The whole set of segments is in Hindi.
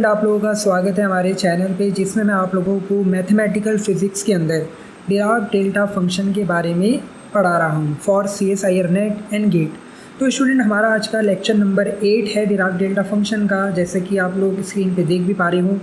आप लोगों का स्वागत है हमारे चैनल पे, जिसमें मैं आप लोगों को मैथमेटिकल फिज़िक्स के अंदर डिराक डेल्टा फंक्शन के बारे में पढ़ा रहा हूँ for CSIR NET and GATE. तो स्टूडेंट, हमारा आज का लेक्चर नंबर 8 है डिराक डेल्टा फंक्शन का, जैसे कि आप लोग स्क्रीन पे देख भी पा रहे हो।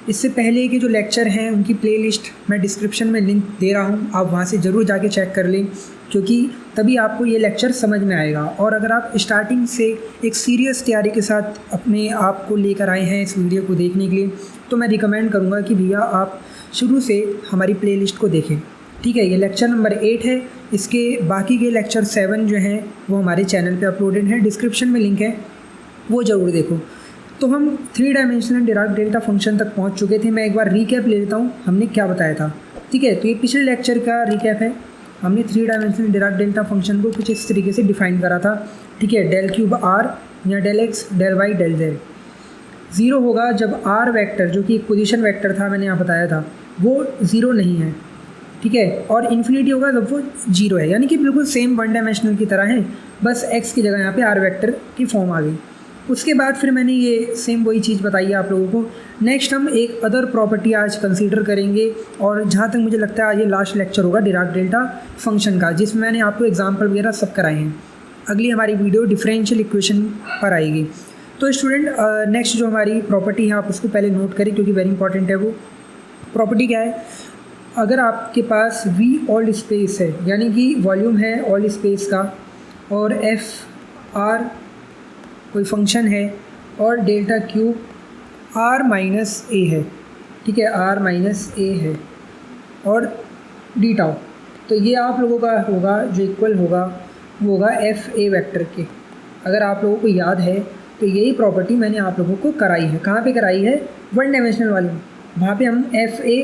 इससे पहले के जो लेक्चर हैं उनकी प्लेलिस्ट मैं डिस्क्रिप्शन में लिंक दे रहा हूँ, आप वहाँ से ज़रूर जाके चेक कर लें, क्योंकि तभी आपको ये लेक्चर समझ में आएगा। और अगर आप स्टार्टिंग से एक सीरियस तैयारी के साथ अपने आप को लेकर आए हैं इस वीडियो को देखने के लिए, तो मैं रिकमेंड करूँगा कि भैया आप शुरू से हमारी प्लेलिस्ट को देखें। ठीक है, ये लेक्चर नंबर 8 है। इसके बाकी के लेक्चर 7 जो हैं वो हमारे चैनल पे अपलोडेड हैं, डिस्क्रिप्शन में लिंक है, वो ज़रूर देखो। तो हम 3 डायमेंशनल डिराक डेल्टा फंक्शन तक पहुंच चुके थे। मैं एक बार रीकैप ले लेता हूँ हमने क्या बताया था। ठीक है, तो ये पिछले लेक्चर का रीकैप है। हमने 3 डायमेंशनल डिराक डेल्टा फंक्शन को कुछ इस तरीके से डिफाइन करा था। ठीक है, डेल क्यूब आर या del x del y del z. 0 होगा जब आर वेक्टर, जो कि एक पोजीशन वेक्टर था, मैंने यहाँ बताया था, वो 0 नहीं है। ठीक है, और इन्फिनिटी होगा जब वो 0 है, यानी कि बिल्कुल सेम 1 डायमेंशनल की तरह है, बस एक्स की जगह यहाँ पे आर वेक्टर की फॉर्म आ गई। उसके बाद फिर मैंने ये सेम वही चीज़ बताई है आप लोगों को। नेक्स्ट हम एक अदर प्रॉपर्टी आज कंसीडर करेंगे, और जहाँ तक मुझे लगता है ये लास्ट लेक्चर होगा डिराक डेल्टा फंक्शन का, जिसमें मैंने आपको एग्जांपल वगैरह सब कराए हैं। अगली हमारी वीडियो डिफरेंशियल इक्वेशन पर आएगी। तो स्टूडेंट, नेक्स्ट जो हमारी प्रॉपर्टी है आप उसको पहले नोट करें, क्योंकि वेरी इंपॉर्टेंट है। वो प्रॉपर्टी क्या है? अगर आपके पास V ऑल स्पेस है, यानी कि वॉल्यूम है ऑल स्पेस का, और F R कोई फंक्शन है, और डेल्टा क्यूब R माइनस ए है। ठीक है, R माइनस ए है, और डी टाउ, तो ये आप लोगों का होगा जो इक्वल होगा वो होगा FA वेक्टर के। अगर आप लोगों को याद है तो यही प्रॉपर्टी मैंने आप लोगों को कराई है। कहाँ पे कराई है? 1 डायमेंशनल वाली। वहाँ पे हम FA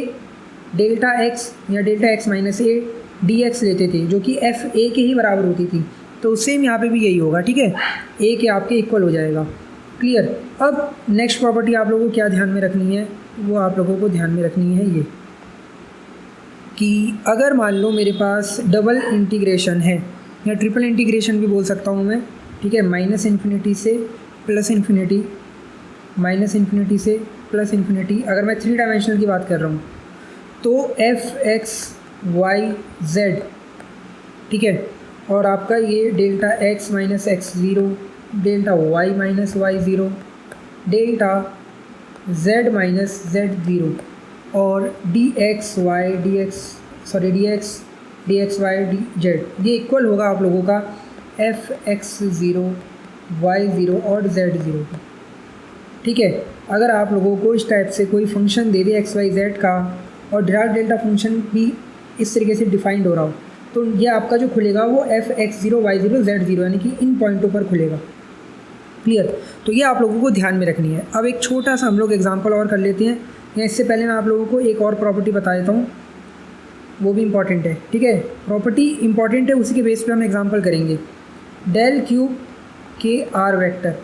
डेल्टा एक्स या डेल्टा एक्स माइनस ए DX लेते थे, जो कि FA के ही बराबर होती थी। तो सेम यहाँ पे भी यही होगा। ठीक है, ए के आपके इक्वल हो जाएगा। क्लियर? अब नेक्स्ट प्रॉपर्टी आप लोगों को क्या ध्यान में रखनी है? वो आप लोगों को ध्यान में रखनी है ये, कि अगर मान लो मेरे पास डबल इंटीग्रेशन है, या ट्रिपल इंटीग्रेशन भी बोल सकता हूँ मैं। ठीक है, माइनस इन्फिनिटी से प्लस इन्फिनिटी, माइनस इन्फिनिटी से प्लस इन्फिनिटी। अगर मैं 3 डायमेंशनल की बात कर रहा हूँ तो f(x,y,z), ठीक है, और आपका ये delta x minus x0, delta y minus y0, delta z minus z0, और dx y dz, ये इक्वल होगा आप लोगों का fx0, y0 और z0 का। ठीक है, अगर आप लोगों को इस टाइप से कोई फंक्शन दे दे x,y,z का, और डिराक डेल्टा फंक्शन भी इस तरीके से डिफाइंड हो रहा हो, तो ये आपका जो खुलेगा वो fx0, y0, z0, यानी कि इन पॉइंटों पर खुलेगा। क्लियर? तो ये आप लोगों को ध्यान में रखनी है। अब एक छोटा सा हम लोग एग्जांपल और कर लेते हैं, या इससे पहले मैं आप लोगों को एक और प्रॉपर्टी बता देता हूँ, वो भी इम्पॉर्टेंट है। ठीक है, प्रॉपर्टी इंपॉर्टेंट है, उसी के बेस पर हम एग्जाम्पल करेंगे। डेल क्यूब के r vector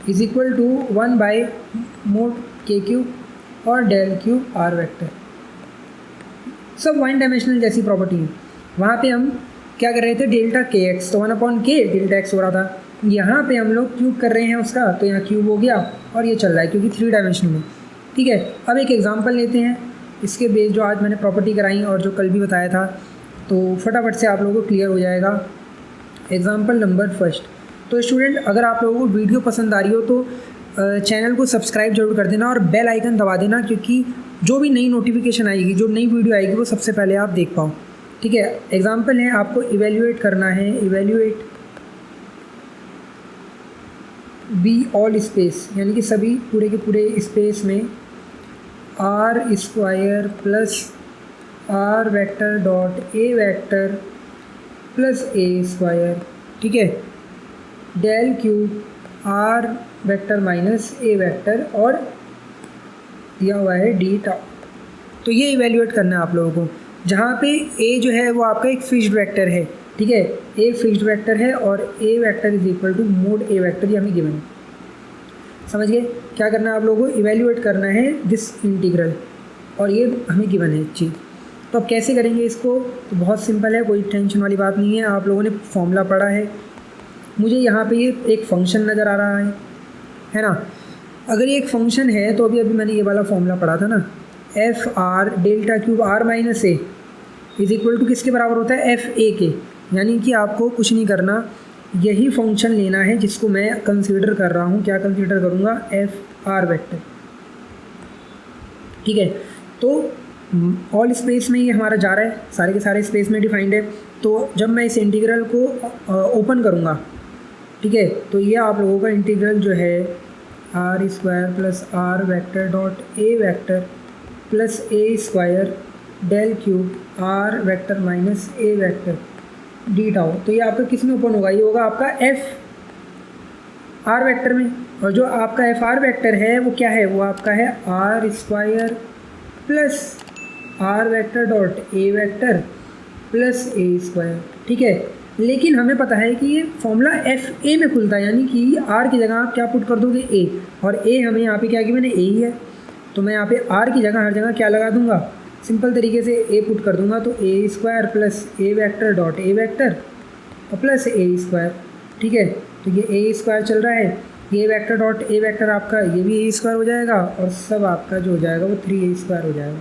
is equal to 1 by mod के क्यूब, और डेल क्यूब आर वेक्टर, सब 1 डायमेंशनल जैसी प्रॉपर्टी है। वहाँ पे हम क्या कर रहे थे? डेल्टा के एक्स, तो 1/k डेल्टा एक्स हो रहा था। यहाँ पे हम लोग क्यूब कर रहे हैं उसका, तो यहाँ क्यूब हो गया, और ये चल रहा है क्योंकि 3 डायमेंशनल में। ठीक है, अब एक एग्जांपल लेते हैं इसके बेस, जो आज मैंने प्रॉपर्टी कराई और जो कल भी बताया था, तो फटाफट से आप लोगों को क्लियर हो जाएगा। Example number 1। तो स्टूडेंट, अगर आप लोगों को वीडियो पसंद आ रही हो तो चैनल को सब्सक्राइब जरूर कर देना और बेल आइकन दबा देना, क्योंकि जो भी नई नोटिफिकेशन आएगी, जो नई वीडियो आएगी, वो सबसे पहले आप देख पाओ। ठीक है, एग्जाम्पल है, आपको इवेल्युएट करना है, इवेल्युएट बी ऑल स्पेस, यानी कि सभी पूरे के पूरे स्पेस में r square plus r vector dot ए वेक्टर प्लस ए स्क्वायर। ठीक है, del cube r vector minus a vector, और दिया हुआ है डी टाउ। तो ये इवेल्युएट करना है आप लोगों को, जहाँ पे ए जो है वो आपका एक फिक्स्ड वेक्टर है। ठीक है, ए फिक्स्ड वेक्टर है, और A vector is equal to mod A vector, ये हमें गिवन है। समझ गए? क्या करना है आप लोगों को? इवेल्युएट करना है दिस इंटीग्रल, और ये हमें गिवन है चीज़। तो अब कैसे करेंगे इसको? तो बहुत सिंपल है, कोई टेंशन वाली बात नहीं है। आप लोगों ने फॉर्मूला पढ़ा है। मुझे यहाँ पे ये एक फंक्शन नज़र आ रहा है ना, अगर ये एक फंक्शन है तो अभी मैंने ये वाला फॉर्मूला पढ़ा था ना, f r delta cube r minus a is equal to किसके बराबर होता है, एफ ए के। यानी कि आपको कुछ नहीं करना, यही फंक्शन लेना है जिसको मैं कंसीडर कर रहा हूँ। क्या कंसीडर करूँगा, एफ आर वेक्टर। ठीक है, तो ऑल स्पेस में ये हमारा जा रहा है, सारे के सारे स्पेस में डिफाइंड है। तो जब मैं इस इंटीग्रल को ओपन करूँगा, ठीक है, तो ये आप लोगों का इंटीग्रल जो है r square plus r vector dot A vector plus A square del cube r vector minus a vector d tau. तो ये आपका किस में ओपन होगा, ये होगा आपका एफ आर वेक्टर में। और जो आपका एफ आर वेक्टर है वो क्या है, वो आपका है r square plus r vector dot ए वेक्टर प्लस ए स्क्वायर। ठीक है, लेकिन हमें पता है कि ये फॉर्मूला एफ ए में खुलता है, यानी कि आर की जगह आप क्या पुट कर दोगे, ए, और ए हमें यहाँ पे क्या कि मैंने ए ही है, तो मैं यहाँ पे आर की जगह हर जगह क्या लगा दूंगा, सिंपल तरीके से ए पुट कर दूंगा। तो A square plus A vector dot A vector और प्लस ए स्क्वायर। ठीक है, तो ये ए स्क्वायर चल रहा है, ये वेक्टर डॉट ए वेक्टर आपका ये भी ए स्क्वायर हो जाएगा, और सब आपका जो हो जाएगा वो 3a स्क्वायर हो जाएगा।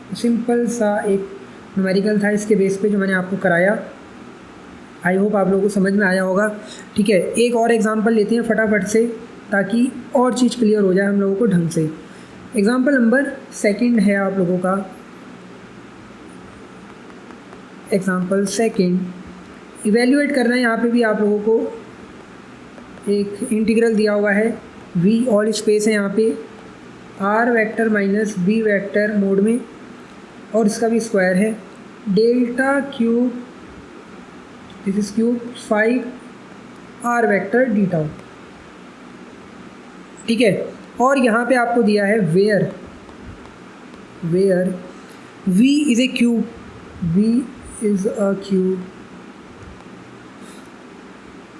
तो सिंपल सा एक न्यूमेरिकल था इसके बेस पे जो मैंने आपको कराया। आई होप आप लोगों को समझ में आया होगा। ठीक है, एक और एग्जांपल लेते हैं फटाफट से, ताकि और चीज़ क्लियर हो जाए हम लोगों को ढंग से। एग्जांपल नंबर 2 है आप लोगों का, एग्जांपल 2 इवेल्युएट करना है। यहाँ पे भी आप लोगों को एक इंटीग्रल दिया हुआ है, v ऑल स्पेस है यहाँ पे, r vector minus b vector mod में, और इसका भी स्क्वायर है, delta cube this is cube 5 r vector d tau. ठीक है, और यहाँ पे आपको दिया है where v is a cube, v is a cube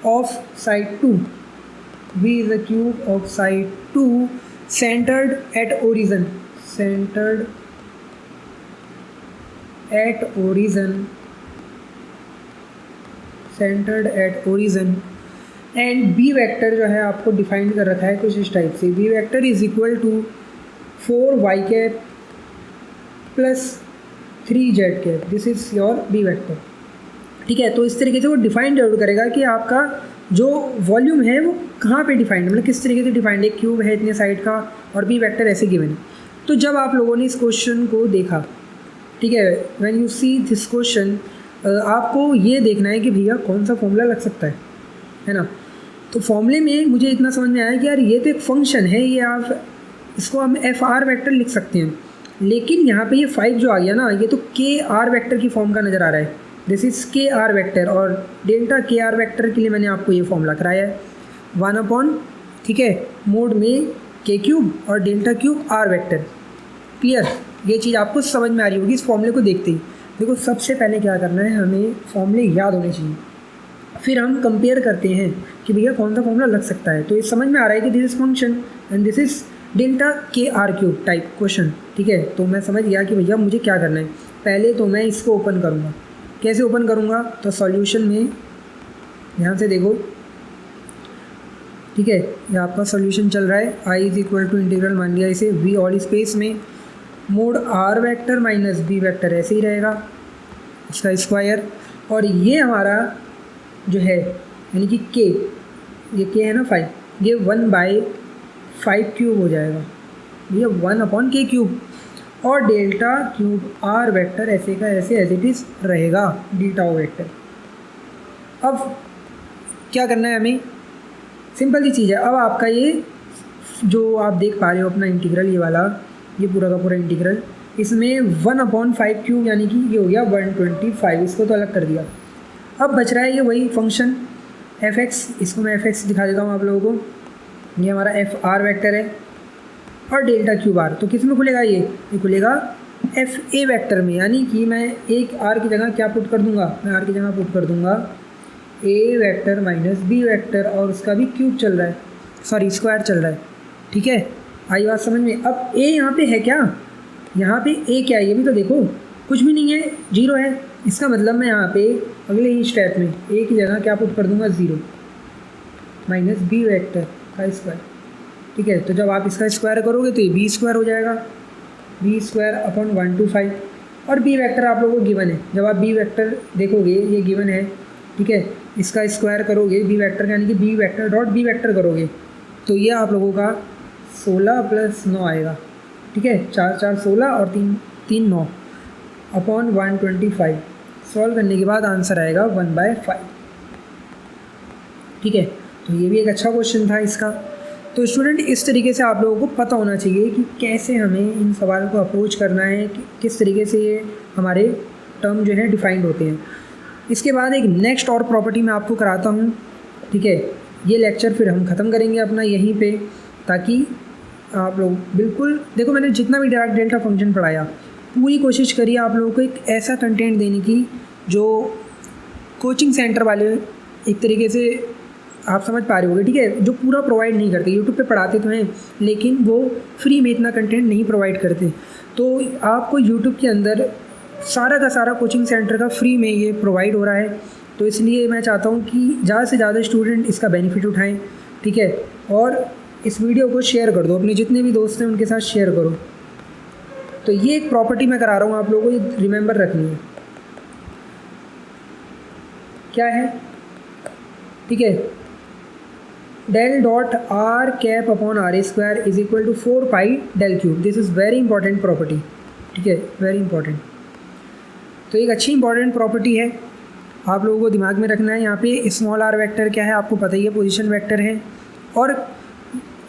of side 2, v is a cube of side 2 centered at origin and b vector जो है आपको डिफाइन कर रखा है कुछ इस टाइप से, b vector is equal to 4y cap plus 3z cap, this is your b vector. ठीक है, तो इस तरीके से वो डिफाइन जरूर करेगा कि आपका जो वॉल्यूम है वो कहाँ पे डिफाइंड, मतलब किस तरीके से डिफाइंड है, क्यूब है इतने साइड का और b वेक्टर ऐसे गिवन है। तो जब आप लोगों ने इस क्वेश्चन को देखा, ठीक है, when you see this question, आपको ये देखना है कि भैया कौन सा फॉर्मूला लग सकता है ना। तो फॉर्मूले में मुझे इतना समझ में आया कि यार ये तो एक फंक्शन है, ये आप इसको हम एफ आर वेक्टर लिख सकते हैं, लेकिन यहाँ पे ये 5 जो आ गया ना, ये तो के आर वेक्टर की फॉर्म का नज़र आ रहा है, दिस इज़ के आर वेक्टर, और डेल्टा के आर वेक्टर के लिए मैंने आपको ये फॉर्मूला कराया है 1/, ठीक है, मोड में के क्यूब और delta cube r vector. Clear, ये चीज़ आपको समझ में आ रही होगी इस फॉर्मूले को देखते ही। देखो, सबसे पहले क्या करना है, हमें फॉर्मूले याद होने चाहिए, फिर हम कंपेयर करते हैं कि भैया कौन सा फॉर्मूला लग सकता है। तो ये समझ में आ रहा है कि this is function and this is delta के आर क्यूब टाइप क्वेश्चन। ठीक है, तो मैं समझ गया कि भैया मुझे क्या करना है। पहले तो मैं इसको ओपन करूँगा, कैसे ओपन करूँगा, तो सॉल्यूशन में ध्यान से देखो, ठीक है, ये आपका सॉल्यूशन चल रहा है, I is equal to integral मान लिया इसे v ऑल स्पेस में, mod r vector minus b vector ऐसे ही रहेगा, इसका स्क्वायर, और ये हमारा जो है यानी कि k, ये k है ना 5, ये 1/5 क्यूब हो जाएगा, ये 1/k क्यूब, और डेल्टा क्यूब आर वेक्टर ऐसे का ऐसे एज इट इज़ रहेगा डी टाउ वेक्टर। अब क्या करना है हमें, सिंपल सी चीज़ है। अब आपका ये जो आप देख पा रहे हो अपना इंटीग्रल, ये वाला, ये पूरा का पूरा इंटीग्रल, इसमें 1/5 क्यूब यानी कि ये हो गया 125, इसको तो अलग कर दिया। अब बच रहा है ये वही फंक्शन f(x), इसको मैं f(x) दिखा देता हूँ आप लोगों को। ये हमारा एफ आर वेक्टर है और डेल्टा क्यूब आर, तो किस में खुलेगा, ये खुलेगा एफ ए वेक्टर में, यानी कि मैं एक आर की जगह क्या पुट कर दूंगा, मैं आर की जगह पुट कर दूंगा ए वेक्टर माइनस बी वेक्टर, और उसका भी क्यूब चल रहा है, सॉरी स्क्वायर चल रहा है। ठीक है, आई बात समझ में। अब ए यहाँ पे है क्या, यहाँ पे ए क्या है, ये भी तो देखो, कुछ भी नहीं है, 0 है। इसका मतलब मैं यहाँ पे अगले ही स्टेप में ए की जगह क्या पुट कर दूंगा, 0 माइनस बी वेक्टर का स्क्वायर। ठीक है। तो जब आप इसका स्क्वायर करोगे तो ये बी स्क्वायर हो जाएगा, बी स्क्वायर अपॉन 125। और बी वेक्टर आप लोगों को गिवन है, जब आप बी वेक्टर देखोगे ये गिवन है, ठीक है। इसका स्क्वायर करोगे बी वेक्टर यानी कि b vector dot b vector करोगे तो ये आप लोगों का 16 + 9 आएगा, ठीक है। 4 4 16 और 3 3 9 अपॉन 125। सॉल्व करने के बाद आंसर आएगा 1/5, ठीक है। तो ये भी एक अच्छा क्वेश्चन था इसका। तो स्टूडेंट इस तरीके से आप लोगों को पता होना चाहिए कि कैसे हमें इन सवाल को अप्रोच करना है, कि किस तरीके से ये हमारे टर्म जो है डिफाइंड होते हैं। इसके बाद एक नेक्स्ट और प्रॉपर्टी मैं आपको कराता हूँ, ठीक है। ये लेक्चर फिर हम ख़त्म करेंगे अपना यहीं पे, ताकि आप लोग बिल्कुल देखो, मैंने जितना भी डायरेक्ट डेल्टा फंक्शन पढ़ाया पूरी कोशिश करिए आप लोगों को एक ऐसा कंटेंट देने की जो कोचिंग सेंटर वाले एक तरीके से आप समझ पा रहे होगे, ठीक है, जो पूरा प्रोवाइड नहीं करते। यूट्यूब पे पढ़ाते तो हैं लेकिन वो फ्री में इतना कंटेंट नहीं प्रोवाइड करते। तो आपको यूट्यूब के अंदर सारा का सारा कोचिंग सेंटर का फ्री में ये प्रोवाइड हो रहा है। तो इसलिए मैं चाहता हूँ कि ज़्यादा से ज़्यादा स्टूडेंट इसका बेनिफिट उठाएँ, ठीक है। और इस वीडियो को शेयर कर दो, अपने जितने भी दोस्त हैं उनके साथ शेयर करो। तो ये एक प्रॉपर्टी मैं करा रहा हूँ, आप लोगों को ये रिमेंबर रखनी है। क्या है, ठीक है, del dot r cap upon r square is equal to 4 pi del cube. This is very important property, ठीक है, वेरी इंपॉर्टेंट। तो एक अच्छी इंपॉर्टेंट प्रॉपर्टी है, आप लोगों को दिमाग में रखना है। यहाँ पे स्मॉल आर वेक्टर क्या है आपको पता ही है, पोजीशन वेक्टर है, और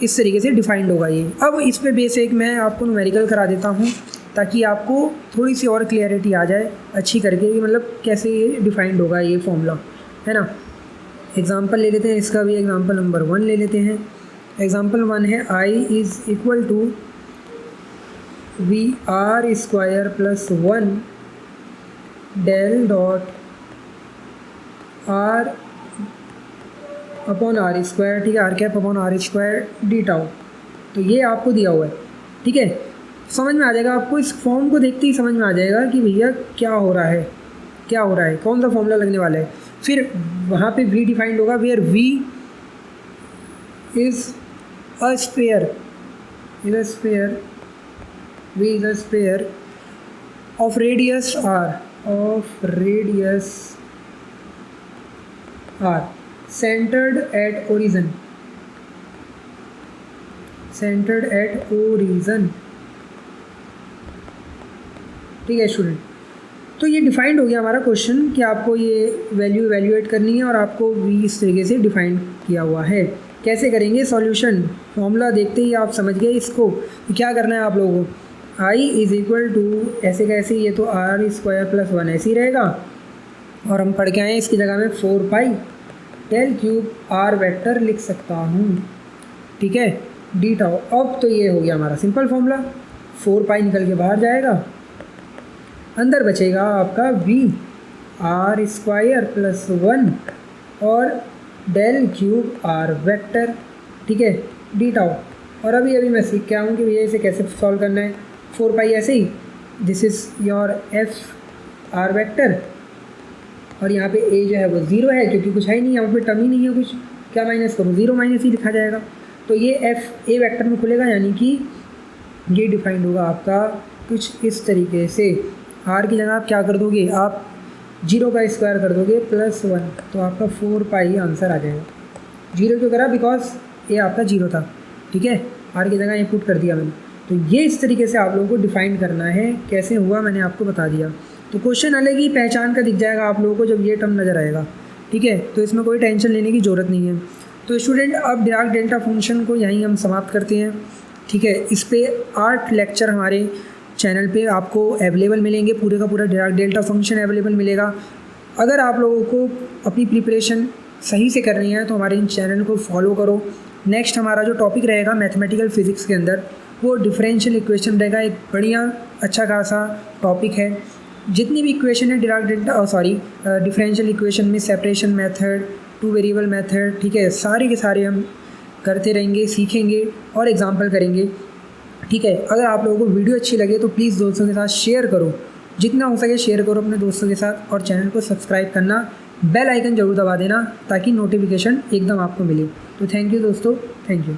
इस तरीके से डिफाइंड होगा ये। अब इस पे बेसिक मैं आपको न्यूमेरिकल करा देता हूँ ताकि आपको थोड़ी सी और क्लियरिटी आ जाए अच्छी करके, मतलब कैसे ये डिफाइंड होगा ये फॉर्मूला, है ना। एग्जांपल ले लेते हैं, इसका भी एग्जांपल नंबर 1 ले लेते हैं। एग्जांपल 1 है I is equal to VR² + 1 del dot R upon R square, ठीक है, r cap upon r square d tau. तो ये आपको दिया हुआ है, ठीक है। समझ में आ जाएगा आपको, इस फॉर्म को देखते ही समझ में आ जाएगा कि भैया क्या हो रहा है, क्या हो रहा है, कौन सा फॉर्मूला लगने वाला है। फिर वहाँ पे V डिफाइंड होगा, where V is a sphere, is a sphere, V is a sphere of radius R, of radius R, centered at origin, centered at origin, ठीक है स्टूडेंट। तो ये डिफाइंड हो गया हमारा क्वेश्चन कि आपको ये वैल्यू इवैल्यूएट करनी है और आपको वी इस तरीके से डिफाइन किया हुआ है। कैसे करेंगे सॉल्यूशन, फॉर्मूला देखते ही आप समझ गए इसको। तो क्या करना है आप लोगों को, I इज़ इक्वल टू ऐसे कैसे, ये तो R² + 1 ऐसे ही रहेगा, और हम पढ़ के आए इसकी जगह में 4 pi del cube R vector लिख सकता हूँ, ठीक है, डी टाउ। अब तो ये हो गया हमारा सिंपल फॉर्मूला, 4 पाई निकल के बाहर जाएगा, अंदर बचेगा आपका VR² + 1 और डेल क्यूब R वेक्टर, ठीक है, डी टाउ। और अभी मैं सीख के आऊँ कि भैया इसे कैसे सॉल्व करना है। 4 पाई ऐसे ही, this is your FR vector, और यहाँ पे a जो है वो 0 है क्योंकि कुछ है ही नहीं, यहाँ पे टर्म ही नहीं है कुछ, क्या माइनस करूँ, 0 माइनस ही लिखा जाएगा। तो ये F A वेक्टर में खुलेगा, यानी कि ये डिफाइंड होगा आपका कुछ इस तरीके से। R की जगह आप क्या कर दोगे, आप 0 का स्क्वायर कर दोगे +1, तो आपका 4 पाई आंसर आ जाएगा। 0 क्यों करा, बिकॉज ये आपका 0 था, ठीक है, R की जगह ये पुट कर दिया मैंने। तो ये इस तरीके से आप लोगों को डिफाइन करना है, कैसे हुआ मैंने आपको बता दिया। तो क्वेश्चन अलग ही पहचान का दिख जाएगा आप लोगों को जब ये टर्म नज़र आएगा, ठीक है। तो इसमें कोई टेंशन लेने की ज़रूरत नहीं है। तो स्टूडेंट अब डायरेक्ट डेल्टा फंक्शन को यहीं हम समाप्त करते हैं, ठीक है। इस पर 8 लेक्चर हमारे चैनल पे आपको अवेलेबल मिलेंगे, पूरे का पूरा डायरेक्ट डेल्टा फंक्शन अवेलेबल मिलेगा। अगर आप लोगों को अपनी प्रिपरेशन सही से करनी है तो हमारे इन चैनल को फॉलो करो। नेक्स्ट हमारा जो टॉपिक रहेगा मैथमेटिकल फिजिक्स के अंदर वो डिफरेंशियल इक्वेशन रहेगा, एक बढ़िया अच्छा खासा टॉपिक है। जितनी भी इक्वेशन है डिफरेंशियल इक्वेशन में सेपरेशन मेथड, 2 वेरिएबल मेथड, ठीक है, सारे के सारे हम करते रहेंगे, सीखेंगे और एग्जाम्पल करेंगे, ठीक है। अगर आप लोगों को वीडियो अच्छी लगे तो प्लीज़ दोस्तों के साथ शेयर करो, जितना हो सके शेयर करो अपने दोस्तों के साथ, और चैनल को सब्सक्राइब करना, बेल आइकन ज़रूर दबा देना ताकि नोटिफिकेशन एकदम आपको मिले। तो थैंक यू दोस्तों, थैंक यू।